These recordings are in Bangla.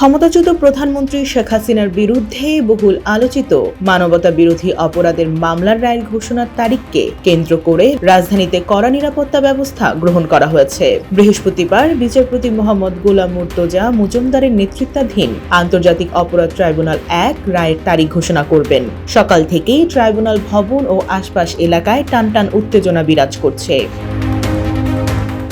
ক্ষমতাচ্যুত প্রধানমন্ত্রী শেখ হাসিনার বিরুদ্ধে বহুল আলোচিত মানবতা বিরোধী অপরাধের মামলার রায়ের ঘোষণার তারিখকে কেন্দ্র করে রাজধানীতে কড়া নিরাপত্তা ব্যবস্থা গ্রহণ করা হয়েছে। বৃহস্পতিবার বিচারপতি মোহাম্মদ গোলাম মুর্তজা মজুমদারের নেতৃত্বাধীন আন্তর্জাতিক অপরাধ ট্রাইব্যুনাল ১ রায়ের তারিখ ঘোষণা করবেন। সকাল থেকেই ট্রাইব্যুনাল ভবন ও আশপাশ এলাকায় টানটান উত্তেজনা বিরাজ করছে।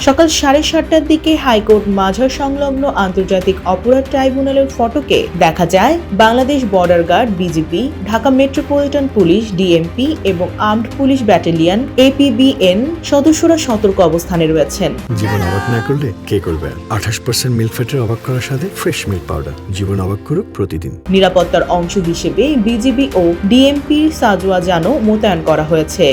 সকাল 7:30টার দিকে হাইকোর্ট মাঝার সংলগ্ন আন্তর্জাতিক অপরাধ ট্রাইব্যুনালের ফটকে দেখা যায় Bangladesh border guard BGB, Dhaka metropolitan police DMP এবং আর্মড পুলিশ ব্যাটালিয়ন এপিবিএন সদস্যরা সতর্ক অবস্থানে রয়েছেন। জীবন অবাক না করলে কে করবে? 28% মিল্ক ফ্যাটের অবাক করার সাথে ফ্রেশ মিল্ক পাউডার। জীবন অবাক করুক প্রতিদিন। নিরাপত্তার অংশ হিসেবে বিজিবি ও ডিএমপির সাজোয়া জানও মোতায়েন করা হয়েছে।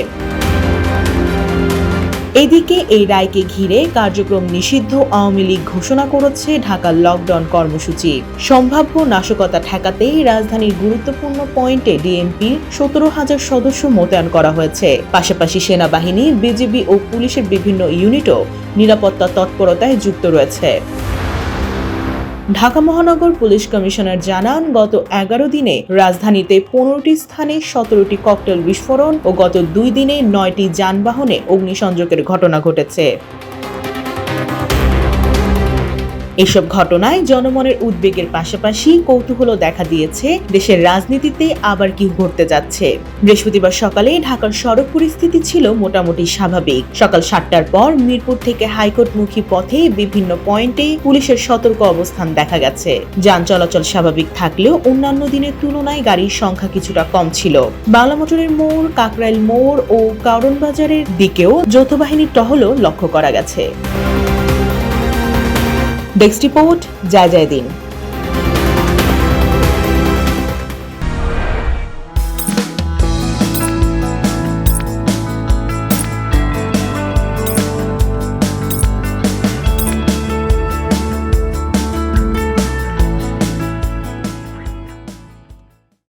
এদিকে এই রায়কে ঘিরে কার্যক্রম নিষিদ্ধ আওয়ামী লীগ ঘোষণা করেছে ঢাকার লকডাউন কর্মসূচি। সম্ভাব্য নাশকতা ঠেকাতেই রাজধানীর গুরুত্বপূর্ণ পয়েন্টে ডিএমপির 17,000 সদস্য মোতায়েন করা হয়েছে। পাশাপাশি সেনাবাহিনী, বিজিবি ও পুলিশের বিভিন্ন ইউনিটও নিরাপত্তা তৎপরতায় যুক্ত রয়েছে। ঢাকা মহানগর পুলিশ কমিশনার জানান, গত 11 দিনে রাজধানীতে 15টি স্থানে 17টি ককটেল বিস্ফোরণ ও গত 2 দিনে 9টি যানবাহনে অগ্নিসংযোগের ঘটনা ঘটেছে। এসব ঘটনায় জনমনের উদ্বেগের পাশাপাশি কৌতূহলও দেখা দিয়েছে দেশের রাজনীতিতে আবার কি ঘটতে যাচ্ছে। বৃহস্পতিবার সকালে ঢাকার সড়ক পরিস্থিতি ছিল মোটামুটি স্বাভাবিক। সকাল 7টার পর মিরপুর থেকে হাইকোর্টমুখী পথে বিভিন্ন পয়েন্টে পুলিশের সতর্ক অবস্থান দেখা গেছে। যান চলাচল স্বাভাবিক থাকলেও অন্যান্য দিনের তুলনায় গাড়ির সংখ্যা কিছুটা কম ছিল। বাংলা মোটরের মোড়, কাকরাইল মোড় ও কারণ বাজারের দিকেও যৌথ বাহিনীর টহলও লক্ষ্য করা গেছে। ডেস্ক রিপোর্ট, জয় জয় দিন।